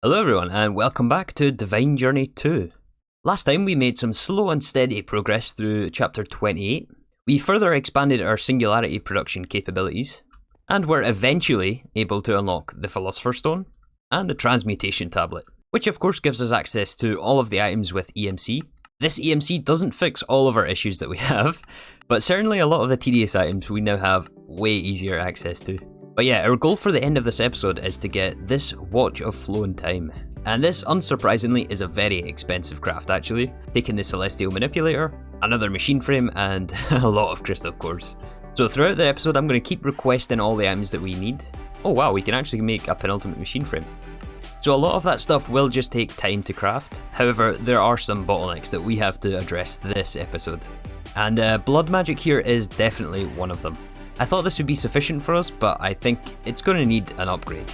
Hello everyone and welcome back to Divine Journey 2. Last time we made some slow and steady progress through chapter 28. We further expanded our singularity production capabilities and were eventually able to unlock the Philosopher's Stone and the Transmutation Tablet, which of course gives us access to all of the items with EMC. This EMC doesn't fix all of our issues that we have, but certainly a lot of the tedious items we now have way easier access to. But yeah, our goal for the end of this episode is to get this Watch of Flown Time. And this, unsurprisingly, is a very expensive craft actually, taking the Celestial Manipulator, another machine frame, and a lot of crystal cores. So throughout the episode I'm going to keep requesting all the items that we need. Oh wow, we can actually make a penultimate machine frame. So a lot of that stuff will just take time to craft, however there are some bottlenecks that we have to address this episode. And blood magic here is definitely one of them. I thought this would be sufficient for us, but I think it's going to need an upgrade.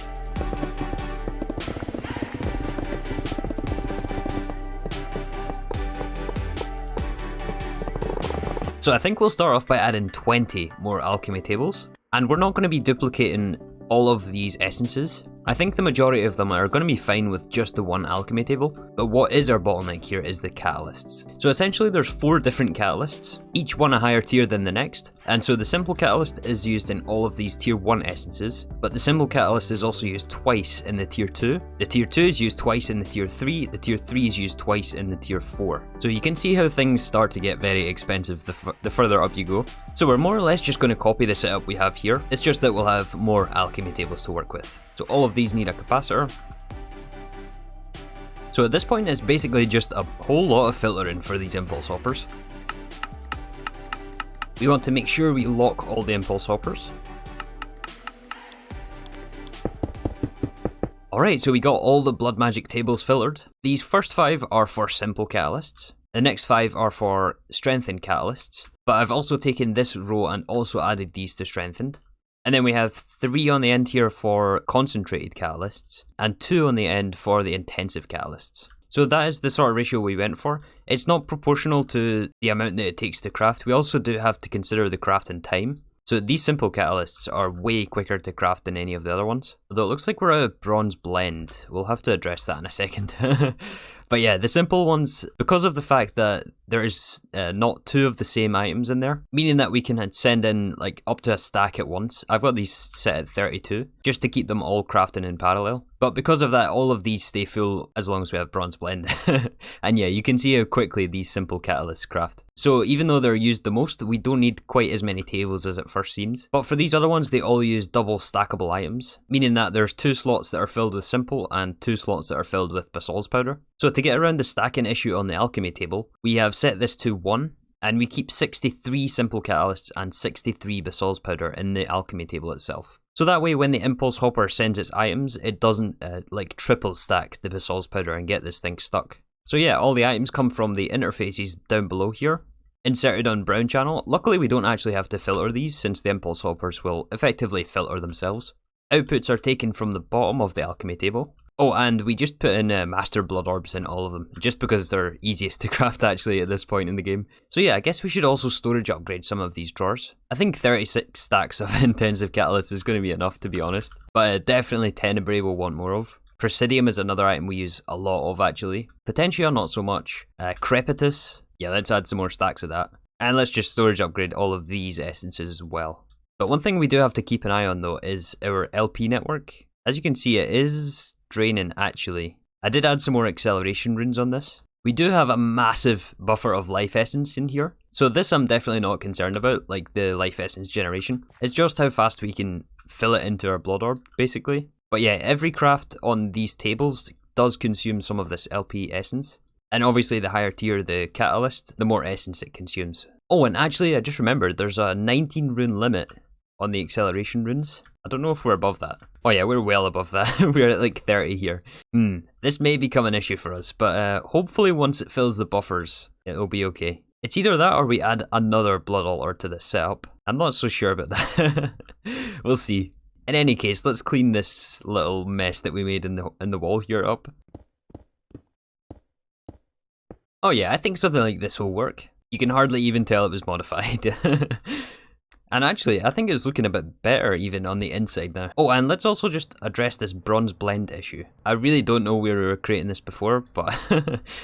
So I think we'll start off by adding 20 more alchemy tables, and we're not going to be duplicating all of these essences. I think the majority of them are going to be fine with just the one alchemy table, but what is our bottleneck here is the catalysts. So essentially there's 4 different catalysts, each one a higher tier than the next, and so the simple catalyst is used in all of these tier 1 essences, but the symbol catalyst is also used twice in the tier 2, the tier 2 is used twice in the tier 3, the tier 3 is used twice in the tier 4. So you can see how things start to get very expensive the further up you go. So we're more or less just going to copy the setup we have here, it's just that we'll have more alchemy tables to work with. So all of these need a capacitor. So at this point it's basically just a whole lot of filtering for these impulse hoppers. We want to make sure we lock all the impulse hoppers. Alright, so we got all the blood magic tables filtered. These first 5 are for simple catalysts. The next 5 are for strengthened catalysts. But I've also taken this row and also added these to strengthened. And then we have 3 on the end here for concentrated catalysts, and 2 on the end for the intensive catalysts. So that is the sort of ratio we went for. It's not proportional to the amount that it takes to craft. We also do have to consider the crafting time. So these simple catalysts are way quicker to craft than any of the other ones. Although it looks like we're out of bronze blend. We'll have to address that in a second. But yeah, the simple ones, because of the fact that there is not 2 of the same items in there, meaning that we can send in like up to a stack at once. I've got these set at 32, just to keep them all crafting in parallel. But because of that, all of these stay full as long as we have bronze blend. And yeah, you can see how quickly these simple catalysts craft. So even though they're used the most, we don't need quite as many tables as it first seems. But for these other ones, they all use double stackable items, meaning that there's 2 slots that are filled with simple and 2 slots that are filled with basalt's powder. So to get around the stacking issue on the alchemy table, we have set this to 1, and we keep 63 simple catalysts and 63 basalt's powder in the alchemy table itself. So that way when the impulse hopper sends its items, it doesn't like triple stack the basalt's powder and get this thing stuck. So yeah, all the items come from the interfaces down below here, inserted on brown channel. Luckily we don't actually have to filter these since the impulse hoppers will effectively filter themselves. Outputs are taken from the bottom of the alchemy table. Oh, and we just put in master blood orbs in all of them, just because they're easiest to craft actually at this point in the game. So yeah, I guess we should also storage upgrade some of these drawers. I think 36 stacks of intensive catalysts is going to be enough, to be honest. But definitely Tenebrae will want more of. Presidium is another item we use a lot of actually. Potentia not so much. Crepitus, yeah, let's add some more stacks of that. And let's just storage upgrade all of these essences as well. But one thing we do have to keep an eye on though is our LP network. As you can see, it is draining actually. I did add some more acceleration runes on this. We do have a massive buffer of life essence in here. So this I'm definitely not concerned about, like the life essence generation. It's just how fast we can fill it into our blood orb, basically. But yeah, every craft on these tables does consume some of this LP essence. And obviously the higher tier the catalyst, the more essence it consumes. Oh, and actually I just remembered there's a 19 rune limit on the acceleration runes. I don't know if we're above that. Oh yeah, we're well above that. We're at like 30 here. This may become an issue for us, but hopefully once it fills the buffers, it'll be okay. It's either that or we add another blood altar to this setup. I'm not so sure about that. We'll see. In any case, let's clean this little mess that we made in the wall here up. Oh yeah, I think something like this will work. You can hardly even tell it was modified. And actually, I think it's looking a bit better even on the inside now. Oh, and let's also just address this bronze blend issue. I really don't know where we were creating this before, but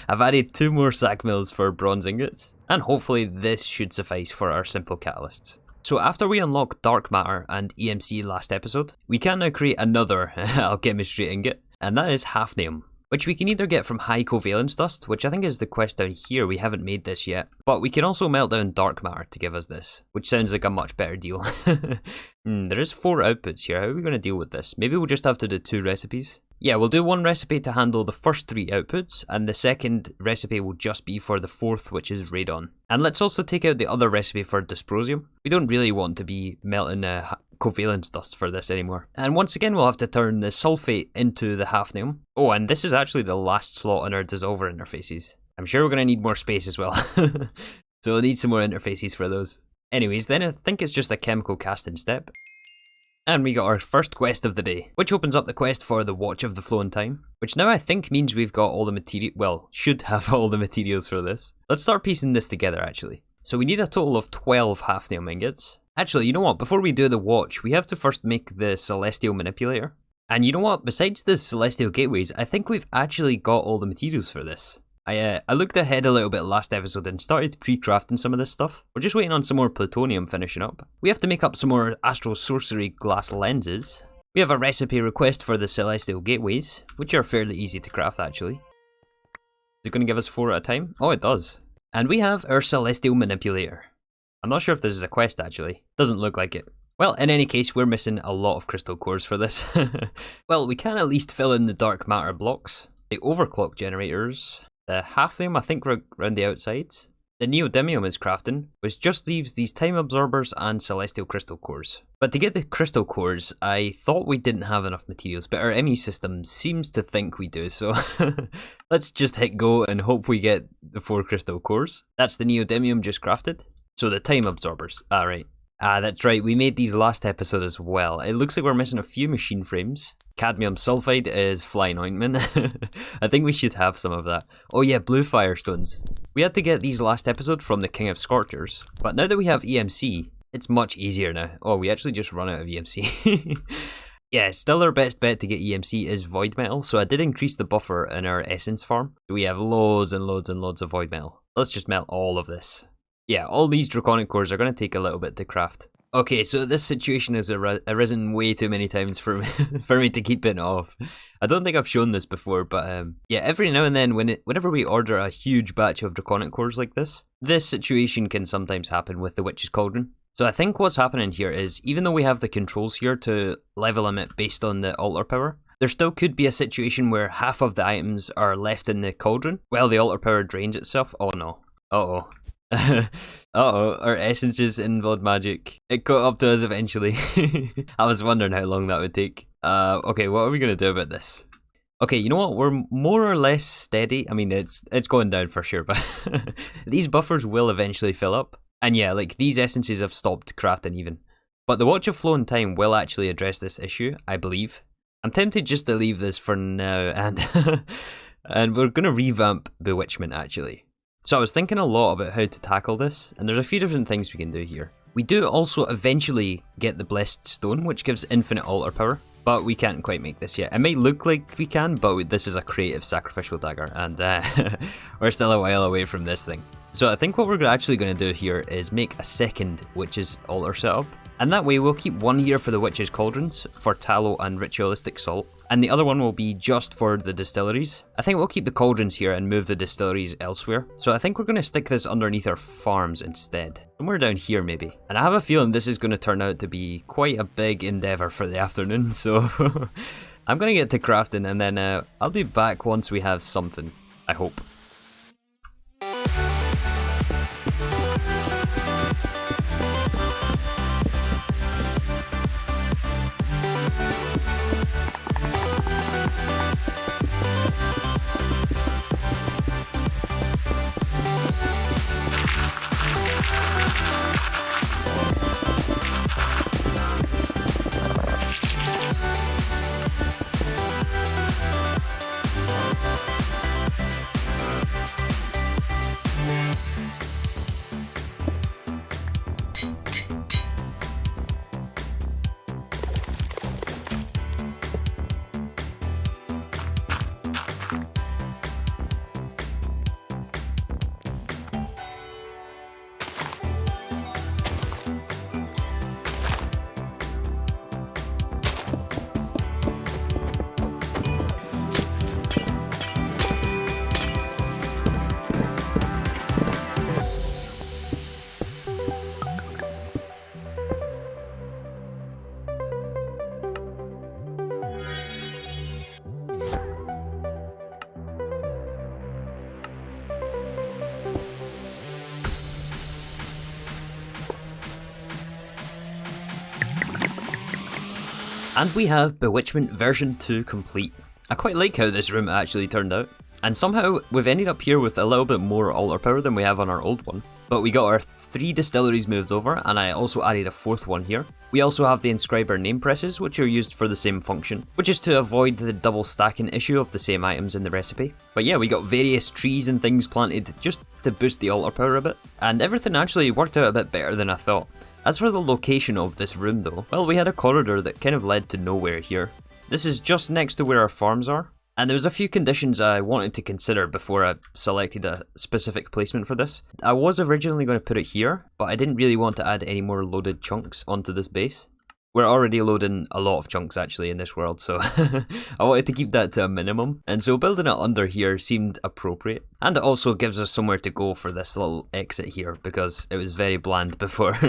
I've added 2 more sack mills for bronze ingots. And hopefully this should suffice for our simple catalysts. So after we unlock dark matter and EMC last episode, we can now create another alchemistry ingot, and that is hafnium, which we can either get from high covalence dust, which I think is the quest down here. We haven't made this yet, but we can also melt down dark matter to give us this, which sounds like a much better deal. There is 4 outputs here. How are we going to deal with this? Maybe we'll just have to do 2 recipes. Yeah, we'll do 1 recipe to handle the first 3 outputs, and the second recipe will just be for the 4th, which is radon. And let's also take out the other recipe for dysprosium. We don't really want to be melting covalence dust for this anymore. And once again, we'll have to turn the sulfate into the hafnium. Oh, and this is actually the last slot on our dissolver interfaces. I'm sure we're going to need more space as well. So we'll need some more interfaces for those. Anyways, then I think it's just a chemical casting step. And we got our first quest of the day, which opens up the quest for the Watch of the Flowing Time, which now I think means we've got all the material, well, should have all the materials for this. Let's start piecing this together actually. So we need a total of 12 hafnium ingots. Actually, you know what, before we do the watch, we have to first make the celestial manipulator. And you know what, besides the celestial gateways, I think we've actually got all the materials for this. I looked ahead a little bit last episode and started pre-crafting some of this stuff. We're just waiting on some more plutonium finishing up. We have to make up some more astral sorcery glass lenses. We have a recipe request for the celestial gateways, which are fairly easy to craft actually. Is it going to give us 4 at a time? Oh, it does. And we have our celestial manipulator. I'm not sure if this is a quest actually. Doesn't look like it. Well, in any case, we're missing a lot of crystal cores for this. Well, we can at least fill in the dark matter blocks, the overclock generators, the hafnium I think around the outsides. The neodymium is crafting, which just leaves these time absorbers and celestial crystal cores. But to get the crystal cores, I thought we didn't have enough materials, but our ME system seems to think we do, so let's just hit go and hope we get the 4 crystal cores. That's the neodymium just crafted. So the time absorbers, right. That's right, we made these last episode as well. It looks like we're missing a few machine frames. Cadmium sulfide is flying ointment. I think we should have some of that. Oh yeah, blue firestones. We had to get these last episode from the King of Scorchers, but now that we have EMC, it's much easier now. Oh, we actually just run out of EMC. Yeah, still our best bet to get EMC is void metal, so I did increase the buffer in our essence farm. We have loads and loads and loads of void metal. Let's just melt all of this. Yeah, all these draconic cores are going to take a little bit to craft. Okay, so this situation has arisen way too many times for me to keep it off. I don't think I've shown this before, but yeah, every now and then whenever we order a huge batch of draconic cores like this situation can sometimes happen with the Witch's Cauldron. So I think what's happening here is, even though we have the controls here to level limit based on the altar power, there still could be a situation where half of the items are left in the cauldron while the altar power drains itself. Oh no. Uh-oh. Our essences in blood magic. It caught up to us eventually. I was wondering how long that would take. Okay, what are we gonna do about this? Okay, you know what? We're more or less steady. I mean, it's going down for sure, but these buffers will eventually fill up. And yeah, like these essences have stopped crafting even. But the Watch of Flowing Time will actually address this issue, I believe. I'm tempted just to leave this for now, and and we're gonna revamp Bewitchment actually. So I was thinking a lot about how to tackle this, and there's a few different things we can do here. We do also eventually get the Blessed Stone, which gives infinite altar power, but we can't quite make this yet. It might look like we can, but this is a creative sacrificial dagger, and we're still a while away from this thing. So I think what we're actually going to do here is make a second Witch's Altar setup, and that way we'll keep one here for the Witch's Cauldrons, for tallow and ritualistic salt, and the other one will be just for the distilleries. I think we'll keep the cauldrons here and move the distilleries elsewhere. So I think we're going to stick this underneath our farms instead. Somewhere down here maybe. And I have a feeling this is going to turn out to be quite a big endeavour for the afternoon, so I'm going to get to crafting, and then I'll be back once we have something, I hope. And we have Bewitchment version 2 complete. I quite like how this room actually turned out. And somehow we've ended up here with a little bit more altar power than we have on our old one. But we got our 3 distilleries moved over, and I also added a 4th one here. We also have the inscriber name presses, which are used for the same function, which is to avoid the double stacking issue of the same items in the recipe. But yeah, we got various trees and things planted just to boost the altar power a bit, and everything actually worked out a bit better than I thought. As for the location of this room though, well, we had a corridor that kind of led to nowhere here. This is just next to where our farms are. And there was a few conditions I wanted to consider before I selected a specific placement for this. I was originally going to put it here, but I didn't really want to add any more loaded chunks onto this base. We're already loading a lot of chunks actually in this world, so I wanted to keep that to a minimum. And so building it under here seemed appropriate. And it also gives us somewhere to go for this little exit here, because it was very bland before.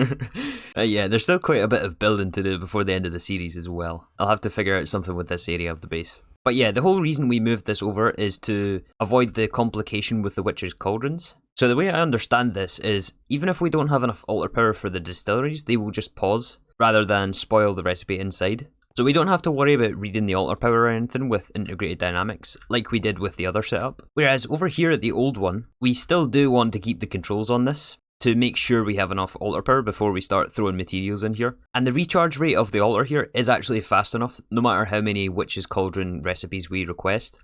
Yeah, there's still quite a bit of building to do before the end of the series as well. I'll have to figure out something with this area of the base. But yeah, the whole reason we moved this over is to avoid the complication with the Witch's Cauldrons. So the way I understand this is, even if we don't have enough altar power for the distilleries, they will just pause, rather than spoil the recipe inside. So we don't have to worry about reading the altar power or anything with integrated dynamics, like we did with the other setup. Whereas over here at the old one, we still do want to keep the controls on this, to make sure we have enough altar power before we start throwing materials in here. And the recharge rate of the altar here is actually fast enough, no matter how many Witch's Cauldron recipes we request.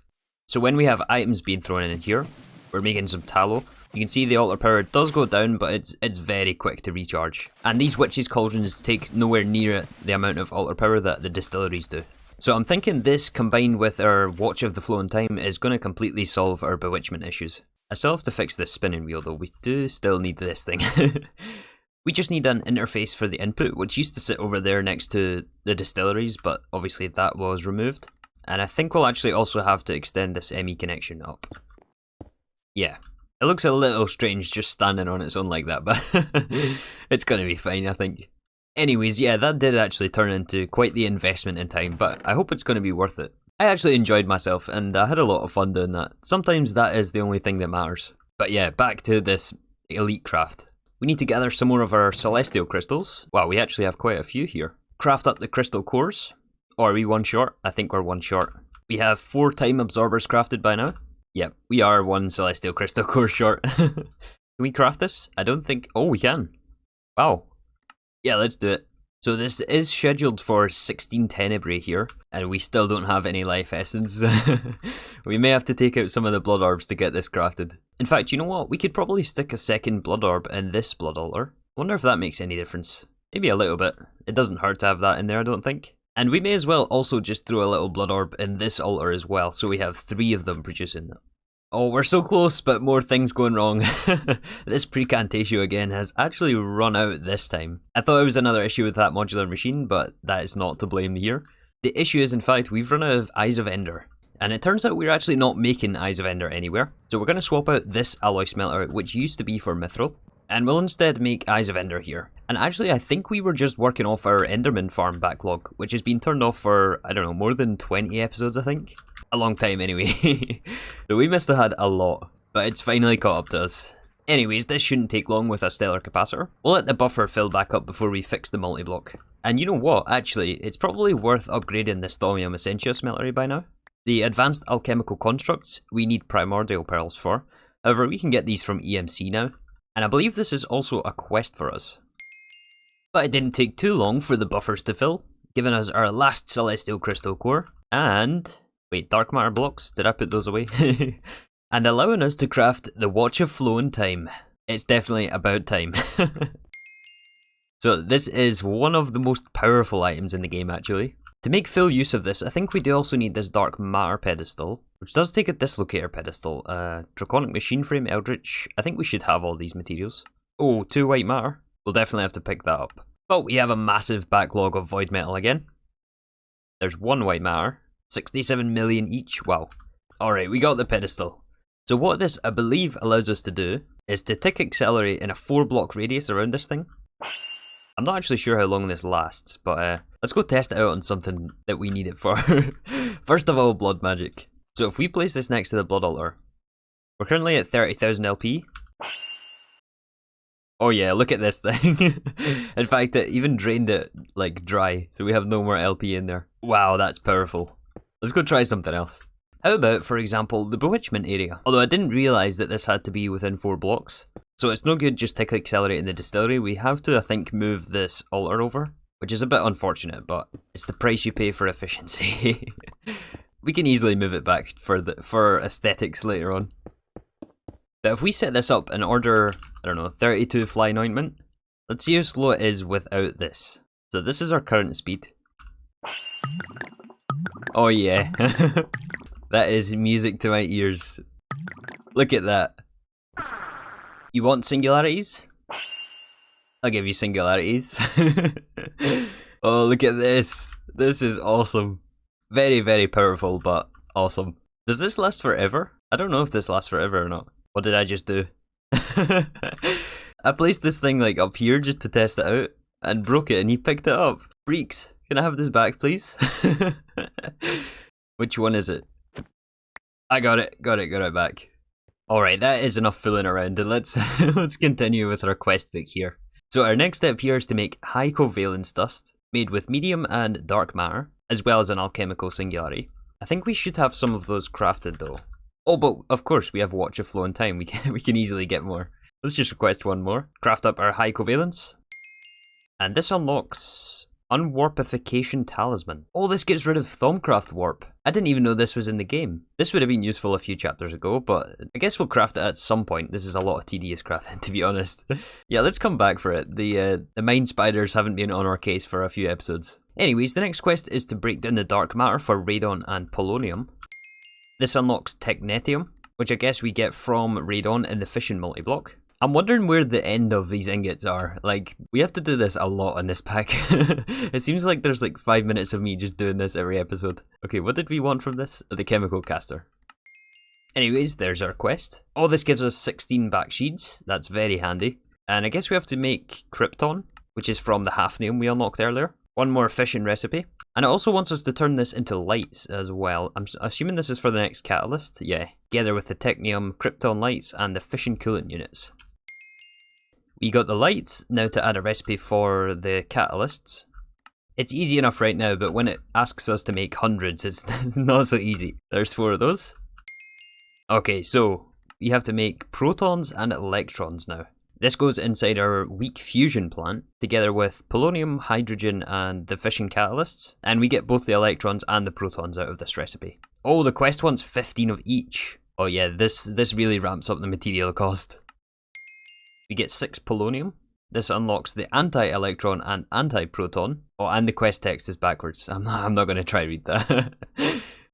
So when we have items being thrown in here, we're making some tallow, you can see the altar power does go down, but it's very quick to recharge. And these Witch's Cauldrons take nowhere near the amount of altar power that the distilleries do. So I'm thinking this, combined with our Watch of the Flowing Time, is going to completely solve our bewitchment issues. I still have to fix this spinning wheel though, we do still need this thing. We just need an interface for the input, which used to sit over there next to the distilleries, but obviously that was removed. And I think we'll actually also have to extend this ME connection up. Yeah, it looks a little strange just standing on its own like that, but it's gonna be fine, I think. Anyways, yeah, that did actually turn into quite the investment in time, but I hope it's gonna be worth it. I actually enjoyed myself, and I had a lot of fun doing that. Sometimes that is the only thing that matters. But yeah, back to this elite craft. We need to gather some more of our celestial crystals. Wow, we actually have quite a few here. Craft up the crystal cores. Or are we one short? I think we're one short. We have 4 time absorbers crafted by now. Yep, we are 1 celestial crystal core short. Can we craft this? I don't think... Oh, we can. Wow. Yeah, let's do it. So this is scheduled for 16 tenebrae here, and we still don't have any life essence. We may have to take out some of the blood orbs to get this crafted. In fact, you know what? We could probably stick a second blood orb in this blood altar. I wonder if that makes any difference. Maybe a little bit. It doesn't hurt to have that in there, I don't think. And we may as well also just throw a little blood orb in this altar as well, so we have 3 of them producing that. Oh, we're so close, but more things going wrong. This precantatio again has actually run out this time. I thought it was another issue with that modular machine, but that is not to blame here. The issue is, in fact, we've run out of Eyes of Ender. And it turns out we're actually not making Eyes of Ender anywhere. So we're going to swap out this alloy smelter, which used to be for Mithril. And we'll instead make Eyes of Ender here. And actually, I think we were just working off our Enderman farm backlog, which has been turned off for, I don't know, more than 20 episodes, I think. A long time anyway. So we must have had a lot, but it's finally caught up to us. Anyways, this shouldn't take long with a stellar capacitor. We'll let the buffer fill back up before we fix the multi-block. And you know what, actually, it's probably worth upgrading this Thaumium Essentia smeltery by now. The advanced alchemical constructs, we need primordial pearls for. However, we can get these from EMC now. And I believe this is also a quest for us. But it didn't take too long for the buffers to fill, giving us our last celestial crystal core. And... wait, dark matter blocks? Did I put those away? And allowing us to craft the Watch of Flowing Time. It's definitely about time. So this is one of the most powerful items in the game actually. To make full use of this, I think we do also need this dark matter pedestal, which does take a dislocator pedestal. Draconic machine frame, eldritch. I think we should have all these materials. Oh, 2 white matter. We'll definitely have to pick that up. But we have a massive backlog of void metal again. There's 1 white matter. 67 million each, wow. Alright, we got the pedestal. So what this, I believe, allows us to do is to tick accelerate in a 4-block radius around this thing. I'm not actually sure how long this lasts, but let's go test it out on something that we need it for. First of all, blood magic. So if we place this next to the blood altar, we're currently at 30,000 LP. Oh yeah, look at this thing. In fact, it even drained it like dry, so we have no more LP in there. Wow, that's powerful. Let's go try something else. How about, for example, the Bewitchment area? Although I didn't realise that this had to be within 4 blocks. So it's no good just tick accelerate in the distillery. We have to, I think, move this altar over, which is a bit unfortunate, but it's the price you pay for efficiency. We can easily move it back for aesthetics later on. But if we set this up and order, I don't know, 32 fly anointment, let's see how slow it is without this. So this is our current speed. Oh yeah, that is music to my ears. Look at that. You want singularities? I'll give you singularities. Oh, look at this. This is awesome. Very, very powerful, but awesome. Does this last forever? I don't know if this lasts forever or not. What did I just do? I placed this thing like up here just to test it out and broke it and he picked it up. Freaks. Can I have this back, please? Which one is it? I got it back. Alright, that is enough fooling around and let's continue with our quest book here. So our next step here is to make high covalence dust made with medium and dark matter, as well as an alchemical singularity. I think we should have some of those crafted though. Oh, but of course we have Watch of Flow and Time. We can easily get more. Let's just request one more. Craft up our high covalence. And this unlocks Unwarpification Talisman. Oh, this gets rid of Thaumcraft Warp. I didn't even know this was in the game. This would have been useful a few chapters ago, but I guess we'll craft it at some point. This is a lot of tedious crafting, to be honest. Yeah, let's come back for it. The Mind Spiders haven't been on our case for a few episodes. Anyways, the next quest is to break down the dark matter for radon and polonium. This unlocks Technetium, which I guess we get from radon in the fission multi-block. I'm wondering where the end of these ingots are. Like, we have to do this a lot in this pack. It seems like there's like 5 minutes of me just doing this every episode. Okay, what did we want from this? The chemical caster. Anyways, there's our quest. Oh, this gives us 16 back sheets. That's very handy. And I guess we have to make Krypton, which is from the hafnium we unlocked earlier. One more fission recipe. And it also wants us to turn this into lights as well. I'm assuming this is for the next catalyst. Yeah, together with the technium, krypton lights, and the fission coolant units. We got the lights, now to add a recipe for the catalysts. It's easy enough right now, but when it asks us to make hundreds, it's not so easy. There's 4 of those. Okay, so we have to make protons and electrons now. This goes inside our weak fusion plant, together with polonium, hydrogen, and the fission catalysts, and we get both the electrons and the protons out of this recipe. Oh, the quest wants 15 of each. Oh yeah, this really ramps up the material cost. We get 6 polonium. This unlocks the anti-electron and anti-proton. Oh, and the quest text is backwards. I'm not going to try read that.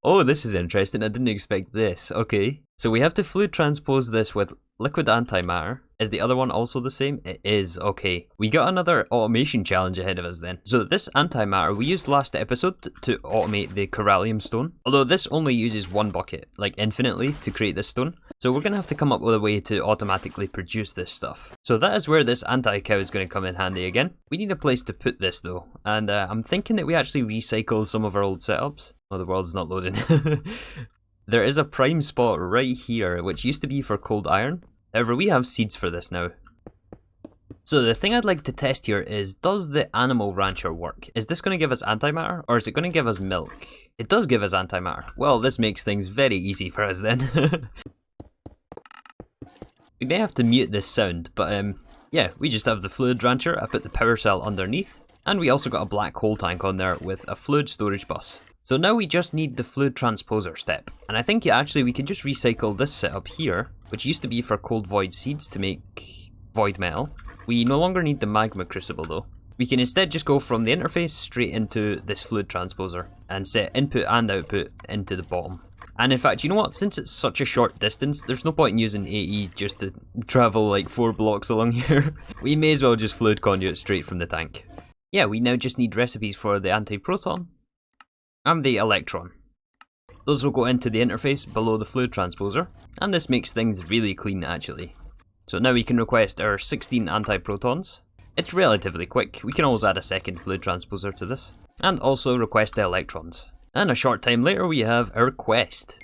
Oh, this is interesting. I didn't expect this. Okay. So we have to fluid transpose this with liquid antimatter. Is the other one also the same? It is. Okay. We got another automation challenge ahead of us then. So this antimatter we used last episode to automate the corallium stone. Although this only uses 1 bucket, like infinitely, to create this stone. So we're going to have to come up with a way to automatically produce this stuff. So that is where this anti-cow is going to come in handy again. We need a place to put this though. And I'm thinking that we actually recycle some of our old setups. Oh, the world's not loading. There is a prime spot right here, which used to be for cold iron. However, we have seeds for this now. So the thing I'd like to test here is, does the animal rancher work? Is this going to give us antimatter, or is it going to give us milk? It does give us antimatter. Well, this makes things very easy for us then. We may have to mute this sound, but yeah, we just have the fluid rancher. I put the power cell underneath, and we also got a black hole tank on there with a fluid storage bus. So now we just need the fluid transposer step, and I think actually we can just recycle this setup here, which used to be for cold void seeds to make void metal. We no longer need the magma crucible though. We can instead just go from the interface straight into this fluid transposer and set input and output into the bottom. And in fact, you know what, since it's such a short distance, there's no point in using AE just to travel like 4 blocks along here. We may as well just fluid conduit straight from the tank. Yeah, we now just need recipes for the anti-proton and the electron. Those will go into the interface below the fluid transposer, and this makes things really clean actually. So now we can request our 16 anti-protons. It's relatively quick, we can always add a second fluid transposer to this, and also request the electrons. And a short time later we have our quest.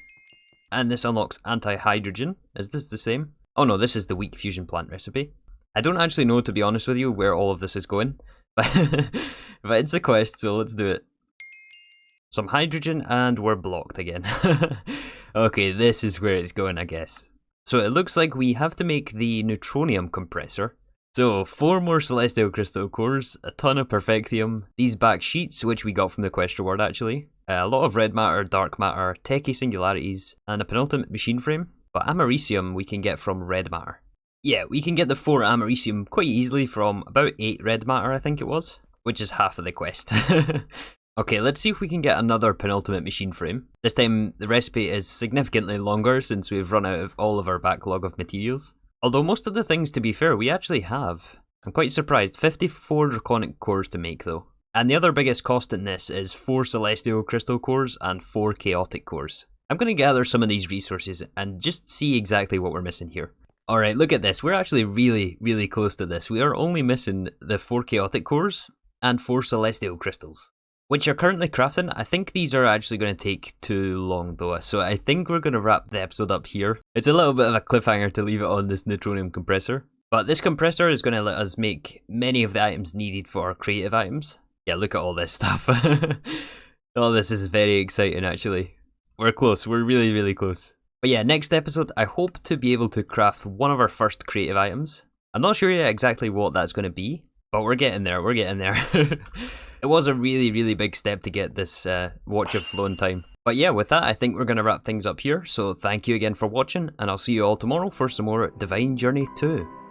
And this unlocks anti-hydrogen. Is this the same? Oh no, this is the weak fusion plant recipe. I don't actually know, to be honest with you, where all of this is going, but it's a quest, so let's do it. Some hydrogen, and we're blocked again. Okay, this is where it's going, I guess. So it looks like we have to make the Neutronium Compressor. So 4 more celestial crystal cores, a ton of perfectium, these back sheets, which we got from the quest reward actually, a lot of red matter, dark matter, techie singularities, and a penultimate machine frame. But americium we can get from red matter. Yeah, we can get the 4 americium quite easily from about 8 red matter, I think it was, which is half of the quest. Okay, let's see if we can get another penultimate machine frame. This time the recipe is significantly longer since we've run out of all of our backlog of materials. Although most of the things, to be fair, we actually have. I'm quite surprised. 54 draconic cores to make though. And the other biggest cost in this is 4 celestial crystal cores and 4 chaotic cores. I'm going to gather some of these resources and just see exactly what we're missing here. Alright, look at this. We're actually really close to this. We are only missing the 4 chaotic cores and 4 celestial crystals, which are currently crafting. I think these are actually going to take too long though, so I think we're going to wrap the episode up here. It's a little bit of a cliffhanger to leave it on this Neutronium Compressor, but this compressor is going to let us make many of the items needed for our creative items. Yeah, look at all this stuff. All this is very exciting actually. We're close, we're really close. But yeah, next episode I hope to be able to craft one of our first creative items. I'm not sure yet exactly what that's going to be, but we're getting there, we're getting there. It was a really big step to get this Watch of Flown time. But yeah, with that, I think we're going to wrap things up here. So thank you again for watching, and I'll see you all tomorrow for some more Divine Journey 2.